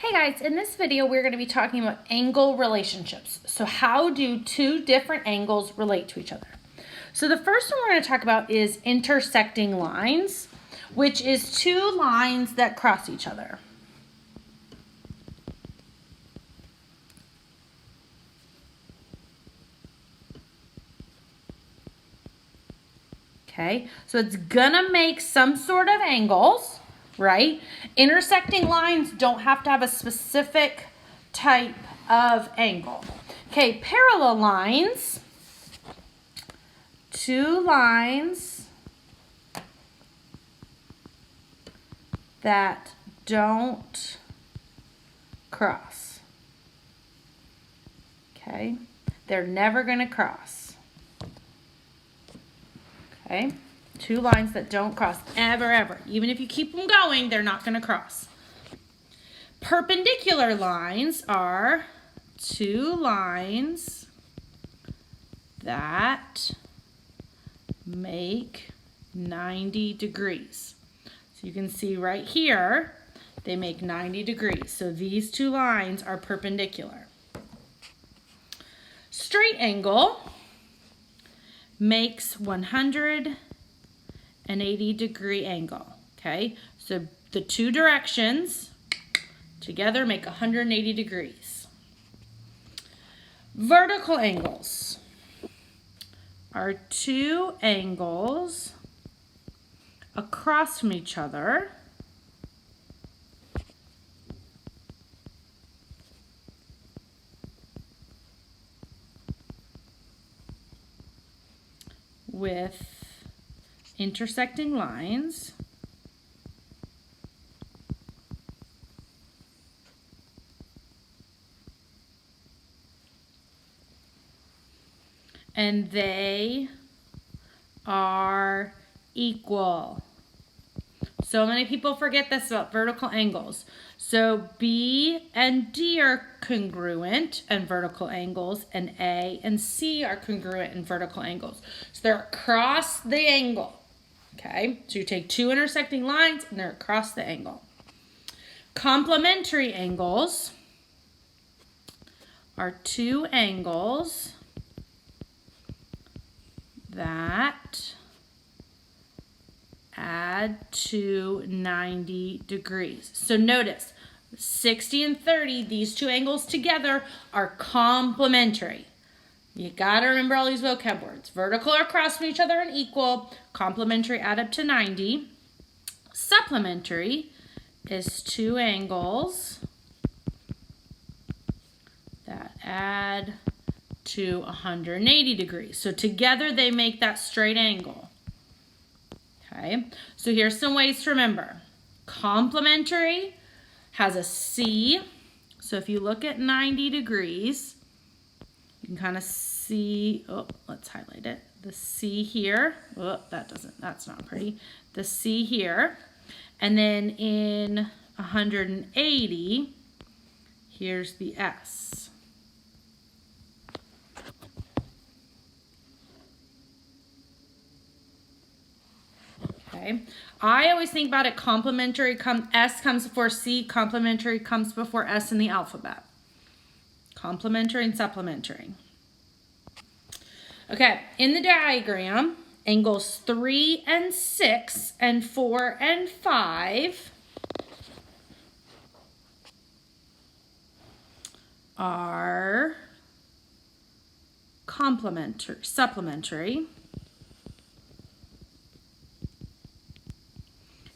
Hey guys, in this video we're going to be talking about angle relationships. So how do two different angles relate to each other? So the first one we're going to talk about is intersecting lines, which is two lines that cross each other. Okay, so it's gonna make some sort of angles, right? Intersecting lines don't have to have a specific type of angle. Okay, parallel lines, two lines that don't cross. Okay, they're never gonna cross. Okay, two lines that don't cross ever. Even if you keep them going, they're not going to cross. Perpendicular lines are two lines that make 90 degrees. So you can see right here, they make 90 degrees. So these two lines are perpendicular. Straight angle makes 180 degree angle, okay? So the two directions together make 180 degrees. Vertical angles are two angles across from each other with intersecting lines and they are equal. So many people forget this about vertical angles. So B and D are congruent in vertical angles, and A and C are congruent in vertical angles. So they're across the angle, okay? So you take two intersecting lines and they're across the angle. Complementary angles are two angles that add to 90 degrees. So notice, 60 and 30, these two angles together are complementary. You gotta remember all these vocab words. Vertical are across from each other and equal. Complementary add up to 90. Supplementary is two angles that add to 180 degrees. So together they make that straight angle. Okay, so here's some ways to remember. Complementary has a C. So if you look at 90 degrees, you can kind of see, oh, let's highlight it. The C here, oh, that's not pretty. The C here. And then in 180, here's the S. Okay. I always think about it complementary, S comes before C, complementary comes before S in the alphabet. Complementary and supplementary. Okay, in the diagram, angles 3 and 6 and 4 and 5 are supplementary.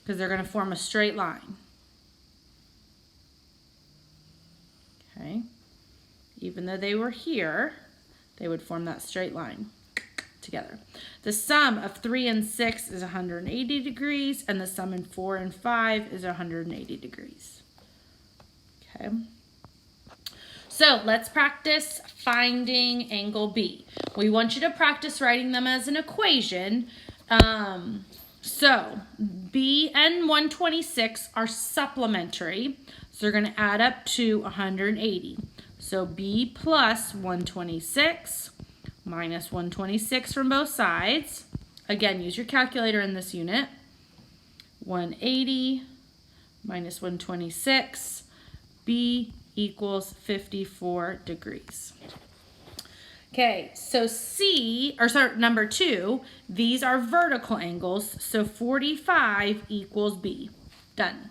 Because they're going to form a straight line. Okay. Even though they were here, they would form that straight line together. The sum of 3 and 6 is 180 degrees, and the sum in 4 and 5 is 180 degrees. Okay. So let's practice finding angle B. We want you to practice writing them as an equation. So B and 126 are supplementary, so they're going to add up to 180. So B plus 126 minus 126 from both sides. Again, use your calculator in this unit. 180 minus 126 B equals 54 degrees. Okay, so number 2, these are vertical angles, so 45 equals B. Done.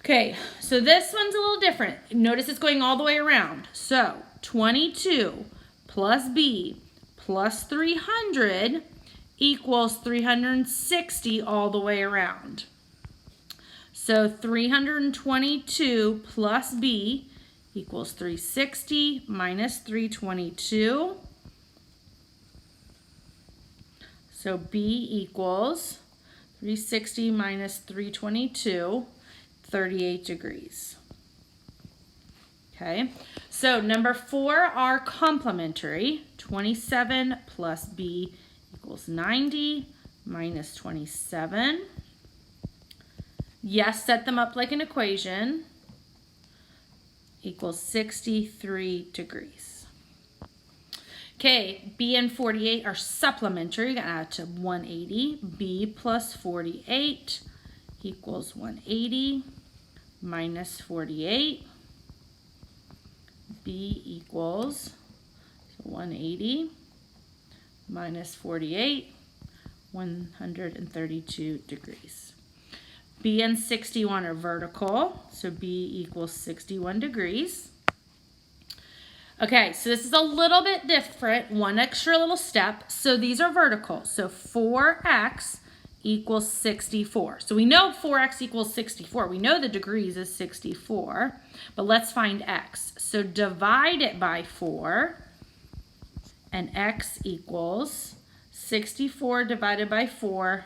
Okay, so this one's a little different. Notice it's going all the way around. So 22 plus B plus 300 equals 360 all the way around. So 322 plus B equals 360 minus 322. So B equals 360 minus 322, 38 degrees. Okay, so number 4 are complementary. 27 plus B equals 90 minus 27. Yes, set them up like an equation. Equals 63 degrees. Okay, B and 48 are supplementary. You're going to add to 180. B plus 48 equals 180 minus 48. B equals 180 minus 48, 132 degrees. B and 61 are vertical, so B equals 61 degrees. Okay, so this is a little bit different, one extra little step. So these are vertical, so 4x equals 64. So we know 4x equals 64. We know the degrees is 64, but let's find x. So divide it by 4, and x equals 64 divided by 4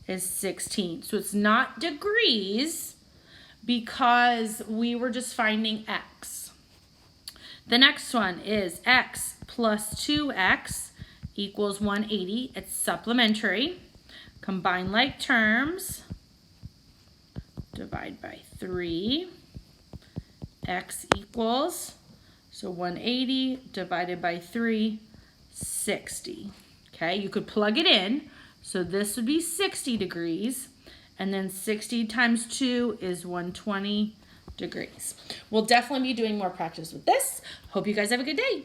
is 16. So it's not degrees because we were just finding x. The next one is x plus 2x equals 180. It's supplementary. Combine like terms. Divide by 3. X equals, so 180 divided by 3, 60. Okay, you could plug it in. So this would be 60 degrees, and then 60 times 2 is 120 degrees. We'll definitely be doing more practice with this. Hope you guys have a good day.